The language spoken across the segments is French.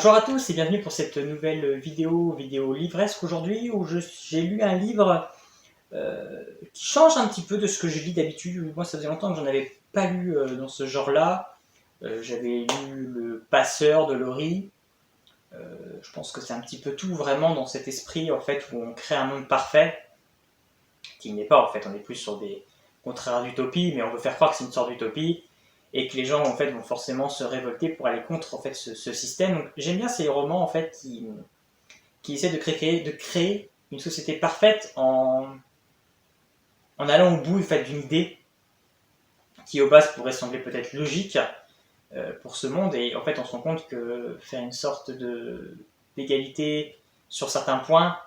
Bonjour à tous et bienvenue pour cette nouvelle vidéo livresque aujourd'hui où j'ai lu un livre qui change un petit peu de ce que je lis d'habitude. Moi ça faisait longtemps que j'en avais pas lu dans ce genre-là. J'avais lu Le Passeur de Laurie. Je pense que c'est un petit peu tout vraiment dans cet esprit en fait où on crée un monde parfait, qui n'est pas en fait, on est plus sur des contraires d'utopie, mais on veut faire croire que c'est une sorte d'utopie et que les gens en fait vont forcément se révolter pour aller contre en fait ce système. Donc j'aime bien ces romans en fait qui essaient de créer une société parfaite en allant au bout en fait, d'une idée qui au base pourrait sembler peut-être logique pour ce monde, et en fait on se rend compte que faire une sorte d'égalité sur certains points,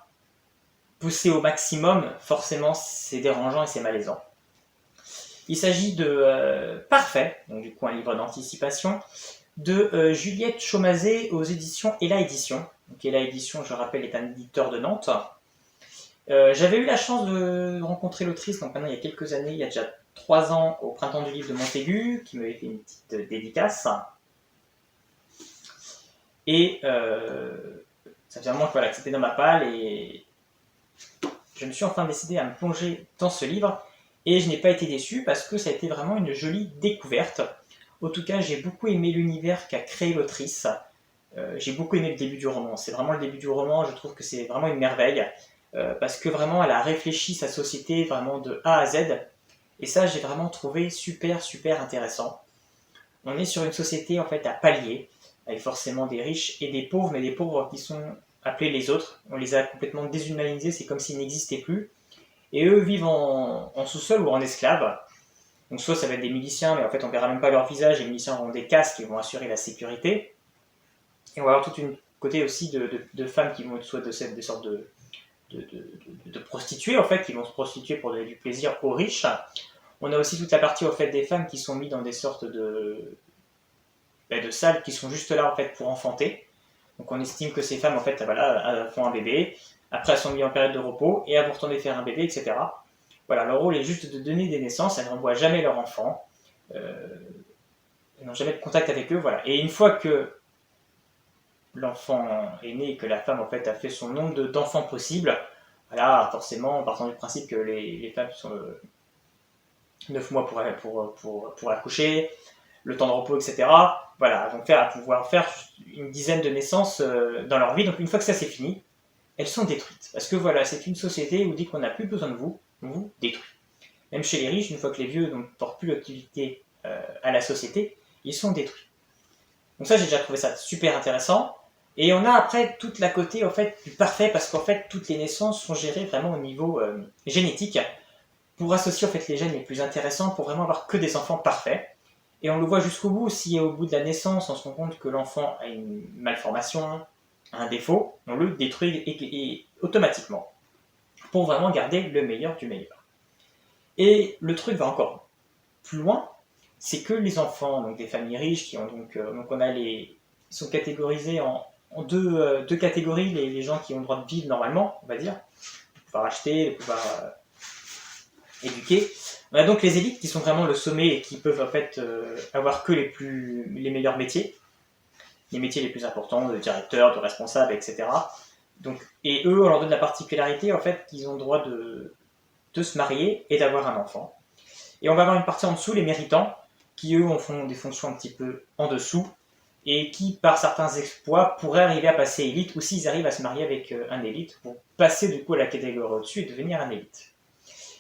pousser au maximum, forcément c'est dérangeant et c'est malaisant. Il s'agit de Parfait, donc du coup un livre d'anticipation, de Juliette Chaumazé aux éditions Ella Édition. Donc Ella Édition, je rappelle, est un éditeur de Nantes. J'avais eu la chance de rencontrer l'autrice, donc maintenant il y a quelques années, il y a déjà 3 ans, au Printemps du Livre de Montaigu, qui m'avait fait une petite dédicace. Et ça faisait vraiment que c'était dans ma palle, et je me suis enfin décidé à me plonger dans ce livre. Et je n'ai pas été déçu parce que ça a été vraiment une jolie découverte. En tout cas, j'ai beaucoup aimé l'univers qu'a créé l'autrice. J'ai beaucoup aimé le début du roman. C'est vraiment le début du roman, je trouve que c'est vraiment une merveille. Parce que vraiment, elle a réfléchi sa société vraiment de A à Z. Et ça, j'ai vraiment trouvé super, super intéressant. On est sur une société en fait à paliers, avec forcément des riches et des pauvres, mais des pauvres qui sont appelés les autres. On les a complètement déshumanisés, c'est comme s'ils n'existaient plus. Et eux vivent en sous-sol ou en esclaves. Donc soit ça va être des miliciens, mais en fait on ne verra même pas leur visage, les miliciens auront des casques qui vont assurer la sécurité. Et on va avoir toute une côté aussi de femmes qui vont être soit des sortes de prostituées, en fait, qui vont se prostituer pour donner du plaisir aux riches. On a aussi toute la partie en fait, des femmes qui sont mises dans des sortes de salles qui sont juste là en fait, pour enfanter. Donc on estime que ces femmes en fait, voilà, font un bébé, après elles sont mises en période de repos, et elles vont retourner faire un bébé, etc. Voilà, leur rôle est juste de donner des naissances, elles n'envoient jamais leur enfant, elles n'ont jamais de contact avec eux, voilà. Et une fois que l'enfant est né et que la femme en fait a fait son nombre d'enfants possibles, voilà, forcément, en partant du principe que les femmes sont 9 mois pour accoucher, le temps de repos, etc. Voilà, elles vont pouvoir faire une dizaine de naissances dans leur vie. Donc une fois que ça c'est fini, elles sont détruites. Parce que voilà, c'est une société où on dit qu'on n'a plus besoin de vous, on vous détruit. Même chez les riches, une fois que les vieux ne portent plus l'activité à la société, ils sont détruits. Donc ça, j'ai déjà trouvé ça super intéressant. Et on a après toute la côté en fait, du parfait, parce qu'en fait, toutes les naissances sont gérées vraiment au niveau génétique, pour associer en fait, les gènes les plus intéressants, pour vraiment avoir que des enfants parfaits. Et on le voit jusqu'au bout, si au bout de la naissance, on se rend compte que l'enfant a une malformation, un défaut, on le détruit et automatiquement, pour vraiment garder le meilleur du meilleur. Et le truc va encore plus loin, c'est que les enfants, donc des familles riches, qui ont donc on a ils sont catégorisés en deux catégories, les gens qui ont le droit de vivre normalement, on va dire, de pouvoir acheter, de pouvoir éduquer. On a donc les élites qui sont vraiment le sommet et qui peuvent en fait avoir que les meilleurs métiers, les métiers les plus importants, de directeur, de responsable, etc. Donc, et eux, on leur donne la particularité en fait qu'ils ont le droit de se marier et d'avoir un enfant. Et on va avoir une partie en dessous, les méritants, qui eux font des fonctions un petit peu en dessous, et qui, par certains exploits, pourraient arriver à passer élite, ou s'ils arrivent à se marier avec un élite, pour passer du coup à la catégorie au-dessus et devenir un élite.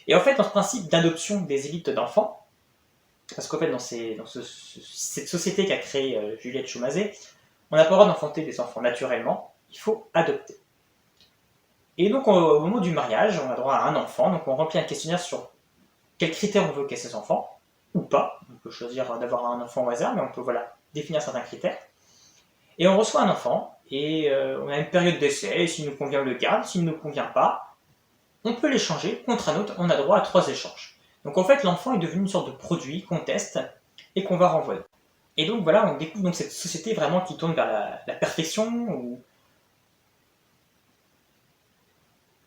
Et en fait, dans ce principe d'adoption des élites d'enfants, parce qu'en fait, dans cette société qu'a créée Juliette Chaumazé, on n'a pas le droit d'enfanter des enfants naturellement, il faut adopter. Et donc, au moment du mariage, on a droit à un enfant, donc on remplit un questionnaire sur quels critères on veut qu'il y ait ces enfants, ou pas. On peut choisir d'avoir un enfant au hasard, mais on peut définir certains critères. Et on reçoit un enfant, et on a une période d'essai, et s'il nous convient, on le garde, s'il ne nous convient pas, on peut l'échanger contre un autre, on a droit à 3 échanges. Donc en fait, l'enfant est devenu une sorte de produit qu'on teste et qu'on va renvoyer. Et donc voilà, on découvre donc cette société vraiment qui tourne vers la perfection, où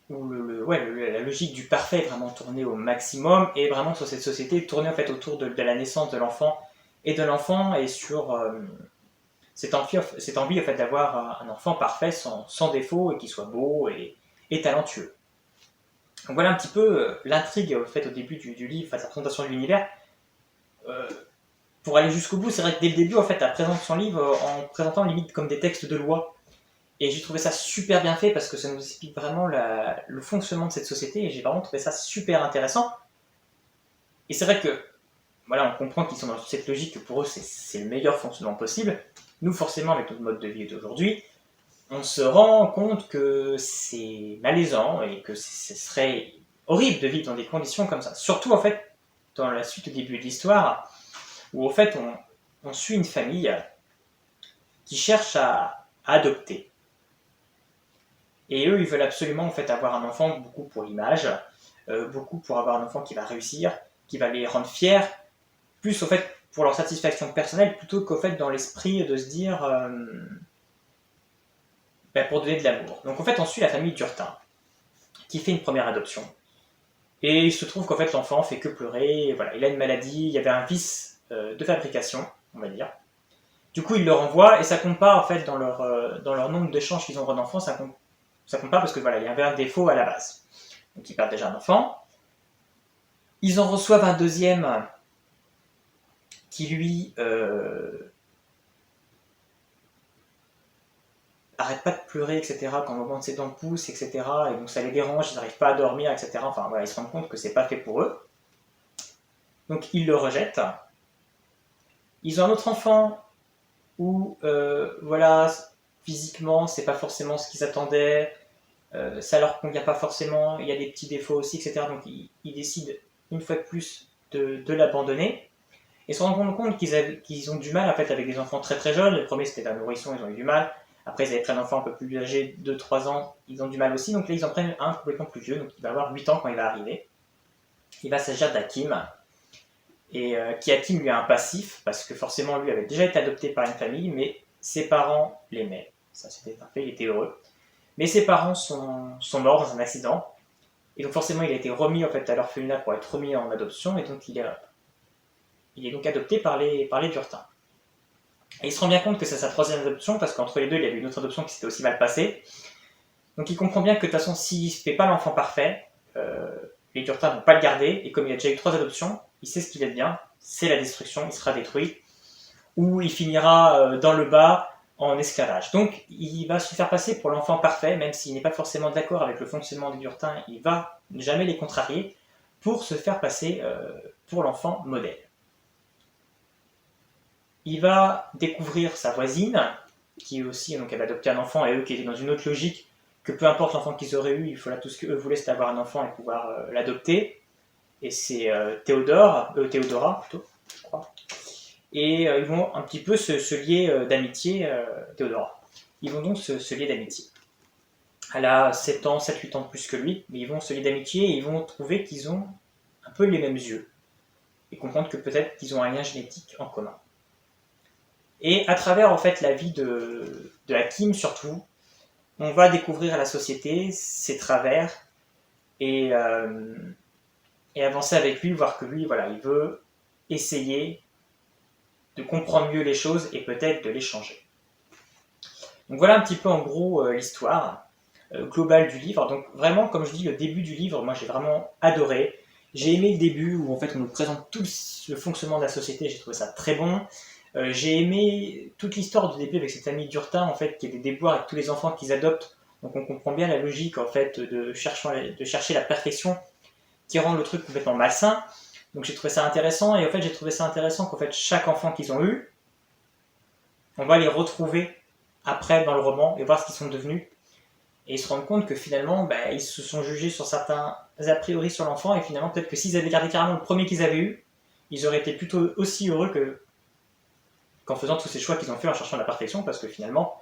la logique du parfait est vraiment tournée au maximum, et vraiment sur cette société tournée en fait autour de la naissance de l'enfant, et sur cette envie en fait, d'avoir un enfant parfait, sans défaut, et qui soit beau et talentueux. Donc voilà un petit peu l'intrigue faite au début du livre, la présentation de l'univers. Pour aller jusqu'au bout, c'est vrai que dès le début, en fait, elle présente son livre en présentant limite comme des textes de loi. Et j'ai trouvé ça super bien fait parce que ça nous explique vraiment le fonctionnement de cette société et j'ai vraiment trouvé ça super intéressant. Et c'est vrai que, voilà, on comprend qu'ils sont dans cette logique que pour eux, c'est le meilleur fonctionnement possible. Nous, forcément, avec notre mode de vie d'aujourd'hui, on se rend compte que c'est malaisant et que ce serait horrible de vivre dans des conditions comme ça. Surtout, en fait, dans la suite au début de l'histoire, où, en fait, on suit une famille qui cherche à adopter. Et eux, ils veulent absolument en fait avoir un enfant, beaucoup pour l'image, beaucoup pour avoir un enfant qui va réussir, qui va les rendre fiers, plus au fait pour leur satisfaction personnelle, plutôt qu'au fait dans l'esprit de se dire pour donner de l'amour. Donc en fait, on suit la famille Durtin, qui fait une première adoption. Et il se trouve qu'en fait, l'enfant fait que pleurer, voilà, il a une maladie, il y avait un vice de fabrication, on va dire. Du coup, ils le renvoient, et ça compte pas en fait dans leur nombre d'échanges qu'ils ont d'enfants, ça compte pas parce que voilà, il y avait un défaut à la base. Donc ils perdent déjà un enfant. Ils en reçoivent un deuxième qui lui arrête pas de pleurer, etc. quand au moment de ses dents poussent, etc. Et donc ça les dérange, ils n'arrivent pas à dormir, etc. Enfin voilà, ils se rendent compte que c'est pas fait pour eux. Donc ils le rejettent. Ils ont un autre enfant où voilà, physiquement c'est pas forcément ce qu'ils attendaient. Ça leur convient pas forcément, il y a des petits défauts aussi, etc. Donc ils décident une fois de plus de l'abandonner et se rendent compte qu'ils ont du mal en fait, avec des enfants très très jeunes. Le premier c'était un nourrisson, ils ont eu du mal. Après ils avaient pris un enfant un peu plus âgé, 2-3 ans, ils ont du mal aussi. Donc là ils en prennent un complètement plus vieux, donc il va avoir 8 ans quand il va arriver. Il va s'agir d'Hakim. Et qui Hakim lui a un passif, parce que forcément lui avait déjà été adopté par une famille, mais ses parents l'aimaient. Ça c'était un fait, il était heureux. Mais ses parents sont morts dans un accident. Et donc forcément, il a été remis en fait, à l'orphelinat pour être remis en adoption. Et donc il est donc adopté par les Durtin. Et il se rend bien compte que c'est sa troisième adoption, parce qu'entre les deux, il y a eu une autre adoption qui s'était aussi mal passée. Donc il comprend bien que de toute façon, s'il ne fait pas l'enfant parfait, les Durtin ne vont pas le garder. Et comme il a déjà eu 3 adoptions, il sait ce qu'il advient, c'est la destruction, il sera détruit. Ou il finira dans le bas, en esclavage. Donc, il va se faire passer pour l'enfant parfait, même s'il n'est pas forcément d'accord avec le fonctionnement des Durtin, il va jamais les contrarier pour se faire passer pour l'enfant modèle. Il va découvrir sa voisine, qui aussi donc, avait adopté un enfant, et eux qui étaient dans une autre logique, que peu importe l'enfant qu'ils auraient eu, il faut là tout ce qu'eux voulaient, c'était avoir un enfant et pouvoir l'adopter. Et c'est Théodora plutôt, je crois. Et ils vont un petit peu se lier d'amitié, Théodora. Ils vont donc se lier d'amitié. Elle a 7 ans, 7-8 ans de plus que lui, mais ils vont se lier d'amitié et ils vont trouver qu'ils ont un peu les mêmes yeux. Et comprendre que peut-être qu'ils ont un lien génétique en commun. Et à travers en fait la vie de Hakim surtout, on va découvrir la société, ses travers, et avancer avec lui, voir que lui, voilà, il veut essayer de comprendre mieux les choses et peut-être de les changer. Donc voilà un petit peu en gros l'histoire globale du livre. Donc vraiment, comme je dis, le début du livre, moi j'ai vraiment adoré. J'ai aimé le début où en fait on nous présente tout le fonctionnement de la société, j'ai trouvé ça très bon. J'ai aimé toute l'histoire du début avec cette famille Durtin en fait qui a des déboires avec tous les enfants qu'ils adoptent. Donc on comprend bien la logique en fait de chercher la perfection qui rend le truc complètement malsain. Donc j'ai trouvé ça intéressant et en fait j'ai trouvé ça intéressant qu'en fait chaque enfant qu'ils ont eu, on va les retrouver après dans le roman et voir ce qu'ils sont devenus et ils se rendent compte que finalement ils se sont jugés sur certains a priori sur l'enfant et finalement peut-être que s'ils avaient gardé carrément le premier qu'ils avaient eu, ils auraient été plutôt aussi heureux qu'en faisant tous ces choix qu'ils ont fait en cherchant la perfection parce que finalement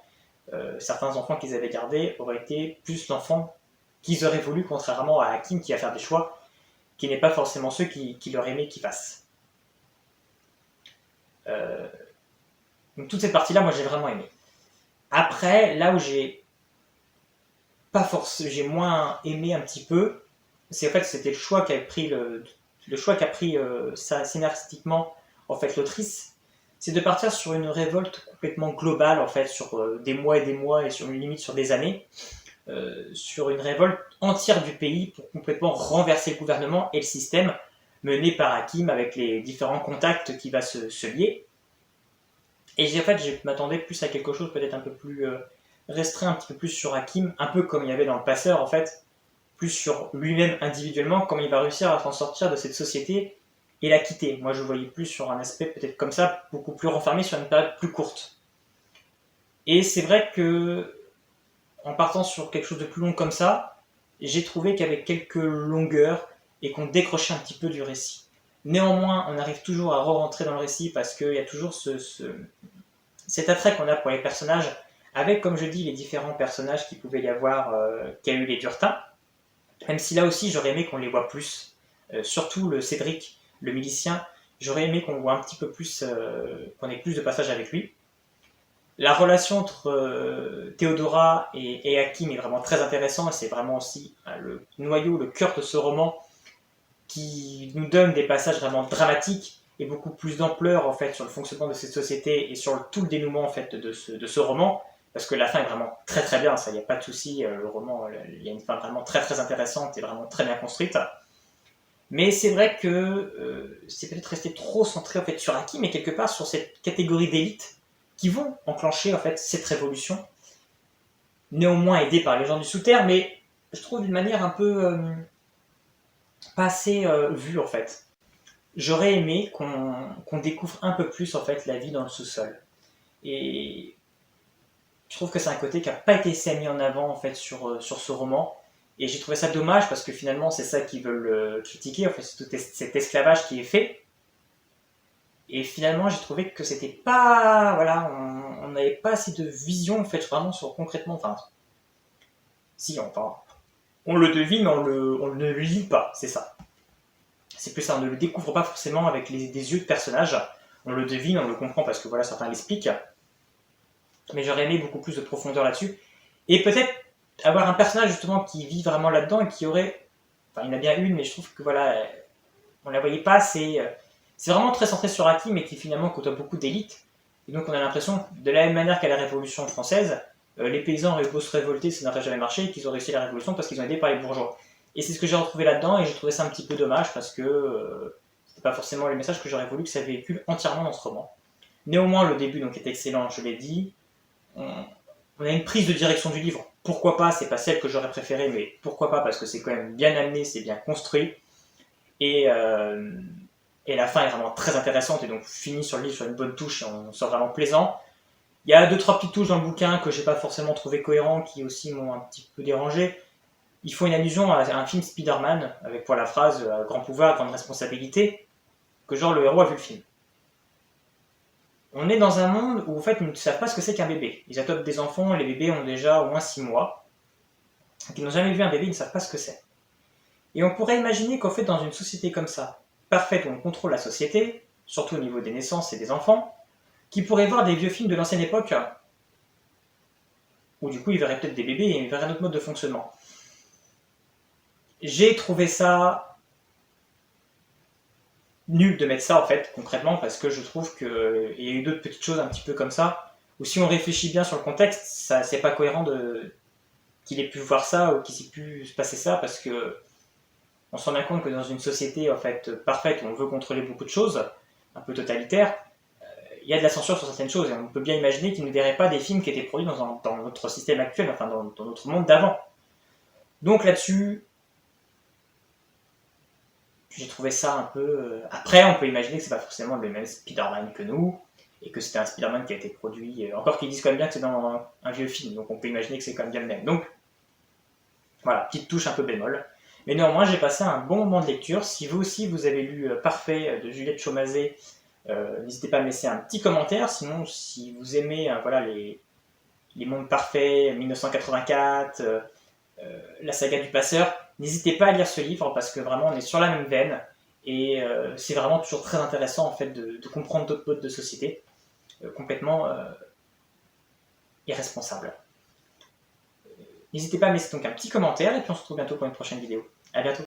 certains enfants qu'ils avaient gardés auraient été plus l'enfant qu'ils auraient voulu contrairement à Hakim qui va faire des choix qui n'est pas forcément ceux qui leur aimaient qu'ils fassent. Donc toute cette partie-là, moi j'ai vraiment aimé. Après, là où j'ai moins aimé un petit peu, c'est en fait c'était le choix qu'a pris scénaristiquement en fait l'autrice, c'est de partir sur une révolte complètement globale en fait sur des mois et des mois et sur une limite sur des années, sur une révolte entière du pays pour complètement renverser le gouvernement et le système mené par Hakim avec les différents contacts qui va se lier. Et en fait, je m'attendais plus à quelque chose peut-être un peu plus restreint, un petit peu plus sur Hakim, un peu comme il y avait dans le Passeur en fait, plus sur lui-même individuellement, comment il va réussir à s'en sortir de cette société et la quitter. Moi, je voyais plus sur un aspect peut-être comme ça, beaucoup plus renfermé sur une période plus courte. Et c'est vrai que, en partant sur quelque chose de plus long comme ça, j'ai trouvé qu'avec quelques longueurs et qu'on décrochait un petit peu du récit. Néanmoins, on arrive toujours à re-rentrer dans le récit parce qu'il y a toujours cet attrait qu'on a pour les personnages, avec, comme je dis, les différents personnages qu'il pouvait y avoir, qu'a eu les Durtins. Même si là aussi, j'aurais aimé qu'on les voit plus. Surtout le Cédric, le milicien, j'aurais aimé qu'on voit un petit peu plus, qu'on ait plus de passages avec lui. La relation entre Théodora et Hakim est vraiment très intéressante, et c'est vraiment aussi le noyau, le cœur de ce roman qui nous donne des passages vraiment dramatiques et beaucoup plus d'ampleur en fait sur le fonctionnement de cette société et sur tout le dénouement en fait de ce roman, parce que la fin est vraiment très très bien, ça, il n'y a pas de souci, le roman, il y a une fin vraiment très très intéressante et vraiment très bien construite. Mais c'est vrai que c'est peut-être resté trop centré en fait sur Hakim, mais quelque part sur cette catégorie d'élite qui vont enclencher en fait cette révolution, néanmoins aidée par les gens du sous-terre, mais je trouve d'une manière un peu pas assez vue en fait. J'aurais aimé qu'on découvre un peu plus en fait la vie dans le sous-sol. Et je trouve que c'est un côté qui n'a pas été assez mis en avant en fait sur ce roman. Et j'ai trouvé ça dommage parce que finalement c'est ça qu'ils veulent critiquer, en fait c'est tout cet esclavage qui est fait. Et finalement j'ai trouvé que c'était pas, voilà, on n'avait pas assez de vision en fait vraiment sur concrètement, enfin, si, enfin, on le devine mais on ne le lit pas, c'est ça. C'est plus ça, on ne le découvre pas forcément avec des yeux de personnage, on le devine, on le comprend parce que voilà, certains l'expliquent, mais j'aurais aimé beaucoup plus de profondeur là-dessus. Et peut-être avoir un personnage justement qui vit vraiment là-dedans et qui aurait, enfin il y en a bien une, mais je trouve que voilà, on la voyait pas assez, c'est vraiment très centré sur Hakim mais qui finalement côtoie beaucoup d'élites, et donc on a l'impression, de la même manière qu'à la Révolution française, les paysans auraient beau se révolter, ça n'aurait jamais marché, et qu'ils ont réussi la Révolution parce qu'ils ont aidé par les bourgeois. Et c'est ce que j'ai retrouvé là-dedans, et j'ai trouvé ça un petit peu dommage parce que c'était pas forcément le message que j'aurais voulu que ça véhicule entièrement dans ce roman. Néanmoins, le début donc est excellent, je l'ai dit. On a une prise de direction du livre. Pourquoi pas, c'est pas celle que j'aurais préférée, mais pourquoi pas, parce que c'est quand même bien amené, c'est bien construit. Et la fin est vraiment très intéressante, et donc finit sur le livre sur une bonne touche, et on sort vraiment plaisant. Il y a 2-3 petites touches dans le bouquin que j'ai pas forcément trouvé cohérent, qui aussi m'ont un petit peu dérangé. Ils font une allusion à un film Spider-Man, avec pour la phrase « grand pouvoir, grande responsabilité », que genre le héros a vu le film. On est dans un monde où en fait ils ne savent pas ce que c'est qu'un bébé. Ils adoptent des enfants, les bébés ont déjà au moins 6 mois. Donc ils n'ont jamais vu un bébé, ils ne savent pas ce que c'est. Et on pourrait imaginer qu'en fait dans une société comme ça, parfaite où on contrôle la société, surtout au niveau des naissances et des enfants, qui pourraient voir des vieux films de l'ancienne époque, où du coup ils verraient peut-être des bébés et ils verraient un autre mode de fonctionnement. J'ai trouvé ça nul de mettre ça en fait, concrètement, parce que je trouve qu'il y a eu d'autres petites choses un petit peu comme ça, où si on réfléchit bien sur le contexte, ça c'est pas cohérent qu'il ait pu voir ça ou qu'il s'est pu se passer ça, parce que on se rend bien compte que dans une société en fait parfaite où on veut contrôler beaucoup de choses, un peu totalitaire, il y a de la censure sur certaines choses, et on peut bien imaginer qu'ils ne verraient pas des films qui étaient produits dans notre système actuel, enfin dans notre monde d'avant. Donc là-dessus, j'ai trouvé ça un peu... Après, on peut imaginer que c'est pas forcément le même Spider-Man que nous, et que c'était un Spider-Man qui a été produit... Encore qu'ils disent quand même bien que c'est dans un vieux film, donc on peut imaginer que c'est quand même bien le même. Donc, voilà, petite touche un peu bémol. Mais néanmoins, j'ai passé un bon moment de lecture. Si vous aussi, vous avez lu Parfait de Juliette Chaumazé, n'hésitez pas à me laisser un petit commentaire. Sinon, si vous aimez voilà, les mondes parfaits, 1984, la saga du passeur, n'hésitez pas à lire ce livre parce que vraiment on est sur la même veine et c'est vraiment toujours très intéressant en fait de comprendre d'autres modes de société complètement irresponsables. N'hésitez pas à me laisser donc un petit commentaire et puis on se retrouve bientôt pour une prochaine vidéo. À bientôt.